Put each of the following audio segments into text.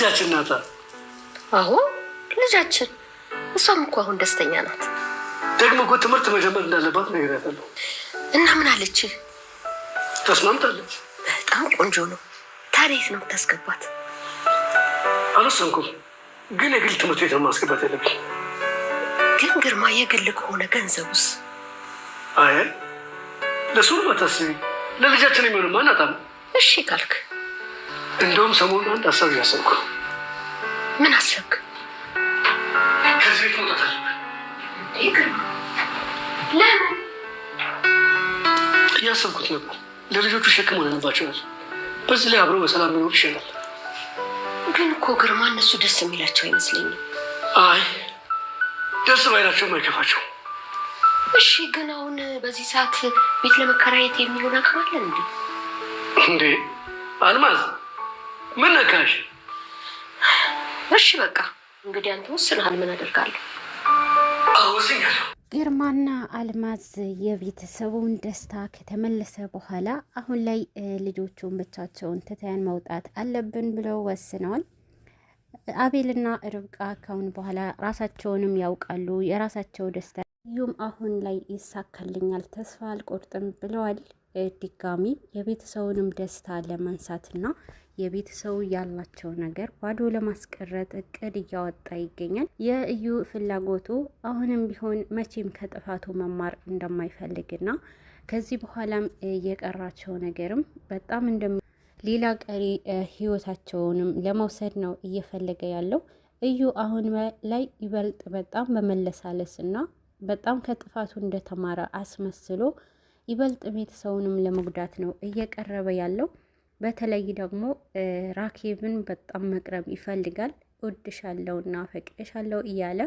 ልጃችን ናታ። አዎ ልጃችን። እሷም እኮ አሁን ደስተኛ ናት። ደግሞ እኮ ትምህርት መጀመር እንዳለባት ነግሬያታለሁ። እና ምን አለች? ተስማምታለች። በጣም ቆንጆ ነው። ታዲያ የት ነው የምታስገባት? አልወሰንኩም፣ ግን የግል ትምህርት ቤት ማስገባት ያለብኝ። ግን ግርማ የግል ከሆነ ገንዘቡስ? አይ ለሱ አታስቢ፣ ለልጃችን የሚሆን ማናጣም። እሺ ካልክ እንደውም ሰሞኑን አንድ ሀሳብ እያሰብኩ። ምን አሰብክ? ከዚህ ቤት መውጣት አለብን። ግርማ ለምን? እያሰብኩት ነበር። ለልጆቹ ሸክም ሆነንባቸዋል። በዚህ ላይ አብረው በሰላም ቢኖር ይሻላል። ግን እኮ ግርማ እነሱ ደስ የሚላቸው አይመስለኝም። አይ ደስ ባይላቸውም አይከፋቸው። እሺ ግን አሁን በዚህ ሰዓት ቤት ለመከራየት የሚሆን አቅም አለን እንዴ? እንዴ አልማዝ ምን ነካሽ? እሺ በቃ እንግዲህ አንተ ወስነሃል። ምን አደርጋለሁ? ወስኛለሁ። ግርማና አልማዝ የቤተሰቡን ደስታ ከተመለሰ በኋላ አሁን ላይ ልጆቹን ብቻቸውን ትተን መውጣት አለብን ብለው ወስነዋል። አቤልና ርብቃ ካሁን በኋላ ራሳቸውንም ያውቃሉ። የራሳቸው ደስታ እዩም አሁን ላይ ይሳካልኛል፣ ተስፋ አልቆርጥም ብለዋል። ድጋሚ የቤተሰቡንም ደስታ ለማንሳትና የቤተሰቡ ያላቸው ነገር ባዶ ለማስቀረት እቅድ እያወጣ ይገኛል። የእዩ ፍላጎቱ አሁንም ቢሆን መቼም ከጥፋቱ መማር እንደማይፈልግና ከዚህ በኋላም የቀራቸው ነገርም በጣም ሌላ ቀሪ ህይወታቸውንም ለመውሰድ ነው እየፈለገ ያለው። እዩ አሁን ላይ ይበልጥ በጣም በመለሳለስና በጣም ከጥፋቱ እንደተማረ አስመስሎ ይበልጥ ቤተሰቡንም ለመጉዳት ነው እየቀረበ ያለው። በተለይ ደግሞ ራኬብን በጣም መቅረብ ይፈልጋል። እወድሻለሁ እና ፈቅድሻለሁ እያለ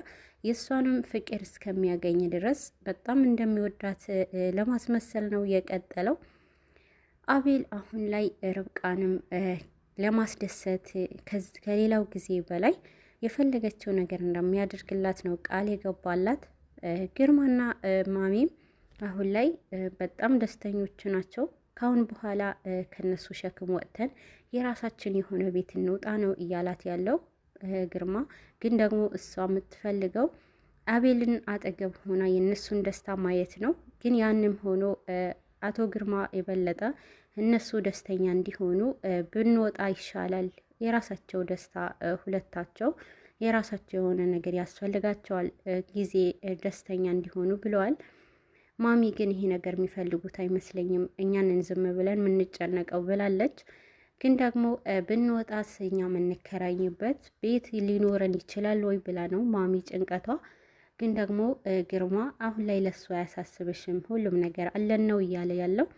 የእሷንም ፍቅር እስከሚያገኝ ድረስ በጣም እንደሚወዳት ለማስመሰል ነው የቀጠለው። አቤል አሁን ላይ ርብቃንም ለማስደሰት ከሌላው ጊዜ በላይ የፈለገችው ነገር እንደሚያደርግላት ነው ቃል የገባላት። ግርማና ማሚም አሁን ላይ በጣም ደስተኞች ናቸው። ካሁን በኋላ ከነሱ ሸክም ወጥተን የራሳችን የሆነ ቤት እንውጣ ነው እያላት ያለው ግርማ። ግን ደግሞ እሷ የምትፈልገው አቤልን አጠገብ ሆና የእነሱን ደስታ ማየት ነው። ግን ያንም ሆኖ አቶ ግርማ የበለጠ እነሱ ደስተኛ እንዲሆኑ ብንወጣ ይሻላል። የራሳቸው ደስታ ሁለታቸው የራሳቸው የሆነ ነገር ያስፈልጋቸዋል፣ ጊዜ ደስተኛ እንዲሆኑ ብለዋል። ማሚ ግን ይሄ ነገር የሚፈልጉት አይመስለኝም፣ እኛንን ዝም ብለን የምንጨነቀው ብላለች። ግን ደግሞ ብንወጣስ እኛ የምንከራኝበት ቤት ሊኖረን ይችላል ወይ ብላ ነው ማሚ ጭንቀቷ። ግን ደግሞ ግርማ አሁን ላይ ለሱ አያሳስብሽም፣ ሁሉም ነገር አለን ነው እያለ ያለው።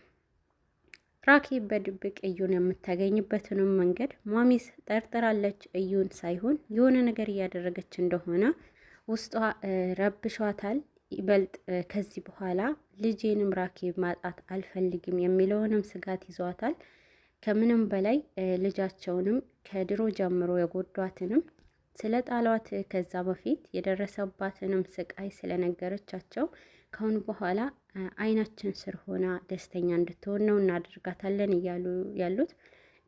ራኬብ በድብቅ እዩን የምታገኝበትንም መንገድ ማሚ ጠርጥራለች። እዩን ሳይሆን የሆነ ነገር እያደረገች እንደሆነ ውስጧ ረብሿታል። ይበልጥ ከዚህ በኋላ ልጄንም ራኬብ ማጣት አልፈልግም የሚለውንም ስጋት ይዟታል። ከምንም በላይ ልጃቸውንም ከድሮ ጀምሮ የጎዷትንም ስለ ጣሏት ከዛ በፊት የደረሰባትንም ስቃይ ስለነገረቻቸው ካሁን በኋላ አይናችን ስር ሆና ደስተኛ እንድትሆን ነው እናደርጋታለን እያሉ ያሉት።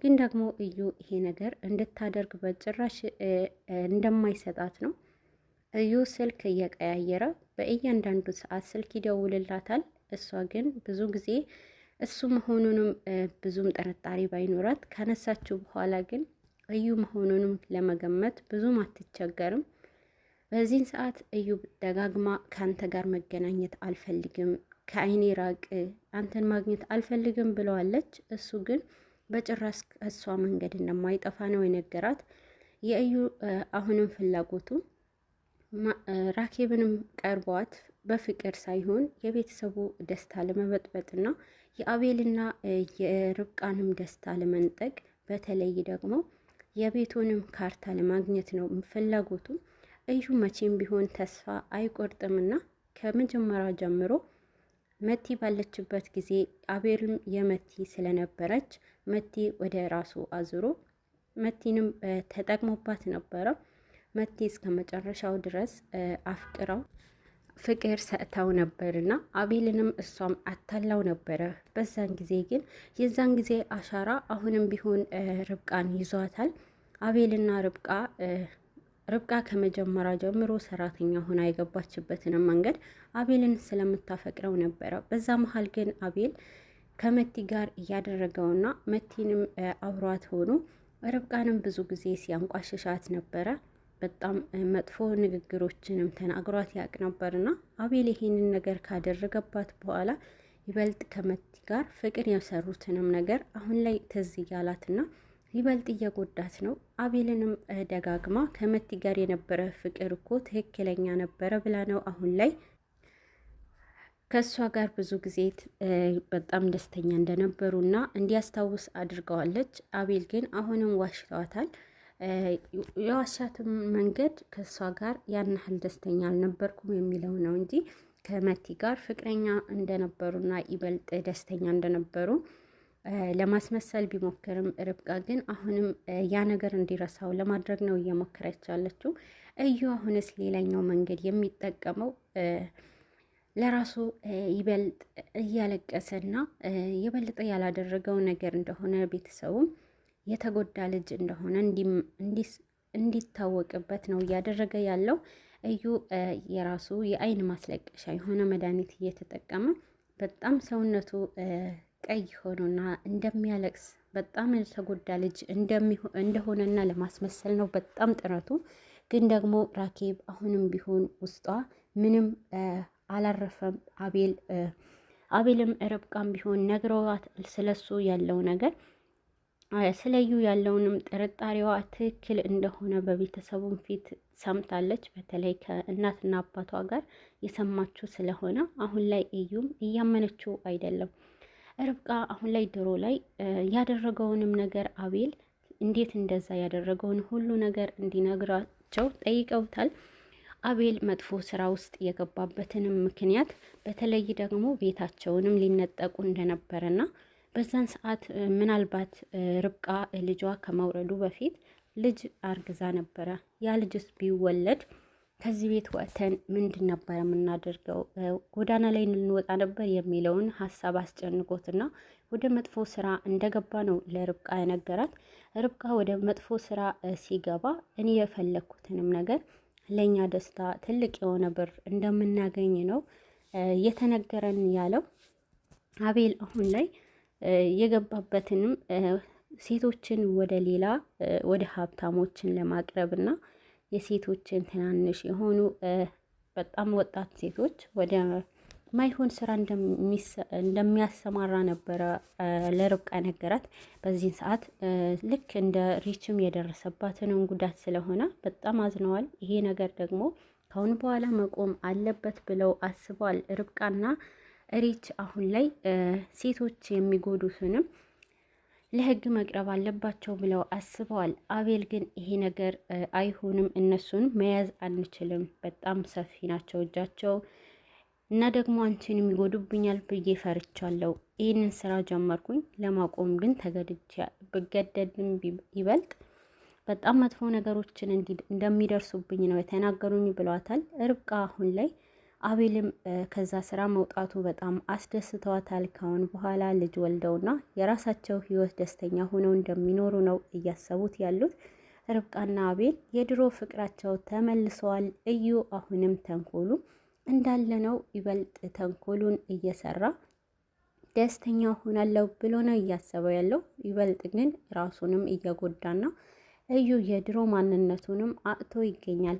ግን ደግሞ እዩ ይሄ ነገር እንድታደርግ በጭራሽ እንደማይሰጣት ነው። እዩ ስልክ እየቀያየረ በእያንዳንዱ ሰዓት ስልክ ይደውልላታል። እሷ ግን ብዙ ጊዜ እሱ መሆኑንም ብዙም ጥርጣሬ ባይኖራት ከነሳችው በኋላ ግን እዩ መሆኑንም ለመገመት ብዙም አትቸገርም። በዚህን ሰዓት እዩ ደጋግማ ከአንተ ጋር መገናኘት አልፈልግም፣ ከአይኔ ራቅ፣ አንተን ማግኘት አልፈልግም ብለዋለች። እሱ ግን በጭራሽ እሷ መንገድ እንደማይጠፋ ነው የነገራት። የእዩ አሁንም ፍላጎቱ ራኬብንም ቀርቧት በፍቅር ሳይሆን የቤተሰቡ ደስታ ለመበጥበጥና የአቤልና የርብቃንም ደስታ ለመንጠቅ፣ በተለይ ደግሞ የቤቱንም ካርታ ለማግኘት ነው ፍላጎቱ። እዩ መቼም ቢሆን ተስፋ አይቆርጥምና ከመጀመሪያ ጀምሮ መቲ ባለችበት ጊዜ አቤልም የመቲ ስለነበረች መቲ ወደ ራሱ አዙሮ መቲንም ተጠቅሞባት ነበረ። መቲ እስከ መጨረሻው ድረስ አፍቅረው ፍቅር ሰጥታው ነበርና አቤልንም እሷም አታላው ነበረ። በዛን ጊዜ ግን የዛን ጊዜ አሻራ አሁንም ቢሆን ርብቃን ይዟታል። አቤልና ርብቃ ከመጀመሪያ ጀምሮ ሰራተኛ ሆና የገባችበትንም መንገድ አቤልን ስለምታፈቅረው ነበረ። በዛ መሀል ግን አቤል ከመቲ ጋር እያደረገውና መቲንም አብሯት ሆኖ ርብቃንም ብዙ ጊዜ ሲያንቋሽሻት ነበረ። በጣም መጥፎ ንግግሮችንም ተናግሯት ያቅ ነበርና አቤል ይሄንን ነገር ካደረገባት በኋላ ይበልጥ ከመቲ ጋር ፍቅር የሰሩትንም ነገር አሁን ላይ ትዝ እያላትና ይበልጥ እየጎዳት ነው። አቤልንም ደጋግማ ከመቲ ጋር የነበረ ፍቅር እኮ ትክክለኛ ነበረ ብላ ነው አሁን ላይ ከእሷ ጋር ብዙ ጊዜ በጣም ደስተኛ እንደነበሩና እንዲያስታውስ አድርገዋለች። አቤል ግን አሁንም ዋሽተዋታል። የዋሻትም መንገድ ከእሷ ጋር ያን ያህል ደስተኛ አልነበርኩም የሚለው ነው እንጂ ከመቲ ጋር ፍቅረኛ እንደነበሩና ይበልጥ ደስተኛ እንደነበሩ ለማስመሰል ቢሞክርም ርብቃ ግን አሁንም ያ ነገር እንዲረሳው ለማድረግ ነው እየሞከረች ያለችው። እዩ አሁንስ ሌላኛው መንገድ የሚጠቀመው ለራሱ ይበልጥ እያለቀሰና የበለጠ ያላደረገው ነገር እንደሆነ ቤተሰቡም የተጎዳ ልጅ እንደሆነ እንዲታወቅበት ነው እያደረገ ያለው። እዩ የራሱ የአይን ማስለቀሻ የሆነ መድኃኒት እየተጠቀመ በጣም ሰውነቱ ቀይ ሆኖና እንደሚያለቅስ በጣም የተጎዳ ልጅ እንደሆነና ለማስመሰል ነው በጣም ጥረቱ። ግን ደግሞ ራኬብ አሁንም ቢሆን ውስጧ ምንም አላረፈም። አቤልም ርብቃም ቢሆን ነግረዋት ስለሱ ያለው ነገር ስለዩ ያለውንም ጥርጣሬዋ ትክክል እንደሆነ በቤተሰቡም ፊት ሰምታለች። በተለይ ከእናትና አባቷ ጋር የሰማችው ስለሆነ አሁን ላይ እዩም እያመነችው አይደለም። ርብቃ አሁን ላይ ድሮ ላይ ያደረገውንም ነገር አቤል እንዴት እንደዛ ያደረገውን ሁሉ ነገር እንዲነግራቸው ጠይቀውታል። አቤል መጥፎ ስራ ውስጥ የገባበትንም ምክንያት በተለይ ደግሞ ቤታቸውንም ሊነጠቁ እንደነበረና በዛን ሰዓት ምናልባት ርብቃ ልጇ ከመውረዱ በፊት ልጅ አርግዛ ነበረ። ያ ልጅስ ቢወለድ ከዚህ ቤት ወጥተን ምንድን ነበር የምናደርገው? ጎዳና ላይ እንወጣ ነበር የሚለውን ሀሳብ አስጨንቆትና ወደ መጥፎ ስራ እንደገባ ነው ለርብቃ የነገራት። ርብቃ ወደ መጥፎ ስራ ሲገባ እኔ የፈለግኩትንም ነገር ለእኛ ደስታ ትልቅ የሆነ ብር እንደምናገኝ ነው የተነገረን ያለው። አቤል አሁን ላይ የገባበትንም ሴቶችን ወደ ሌላ ወደ ሀብታሞችን ለማቅረብና የሴቶችን ትናንሽ የሆኑ በጣም ወጣት ሴቶች ወደ ማይሆን ስራ እንደሚያሰማራ ነበረ ለርብቃ ነገራት። በዚህን ሰዓት ልክ እንደ ሪችም የደረሰባትን ጉዳት ስለሆነ በጣም አዝነዋል። ይሄ ነገር ደግሞ ከአሁን በኋላ መቆም አለበት ብለው አስበዋል። ርብቃና ሪች አሁን ላይ ሴቶች የሚጎዱትንም ለህግ መቅረብ አለባቸው ብለው አስበዋል። አቤል ግን ይሄ ነገር አይሆንም፣ እነሱን መያዝ አንችልም፣ በጣም ሰፊ ናቸው እጃቸው እና ደግሞ አንቺንም ይጎዱብኛል ብዬ ፈርቻለሁ። ይህንን ስራ ጀመርኩኝ፣ ለማቆም ግን ብገደድም ይበልጥ በጣም መጥፎ ነገሮችን እንደሚደርሱብኝ ነው የተናገሩኝ ብለዋታል። ርብቃ አሁን ላይ አቤልም ከዛ ስራ መውጣቱ በጣም አስደስተዋታል። ካሁን በኋላ ልጅ ወልደውና የራሳቸው ህይወት ደስተኛ ሆነው እንደሚኖሩ ነው እያሰቡት ያሉት። ርብቃና አቤል የድሮ ፍቅራቸው ተመልሰዋል። እዩ አሁንም ተንኮሉ እንዳለ ነው። ይበልጥ ተንኮሉን እየሰራ ደስተኛ ሆናለሁ ብሎ ነው እያሰበው ያለው። ይበልጥ ግን ራሱንም እየጎዳና እዩ የድሮ ማንነቱንም አጥቶ ይገኛል።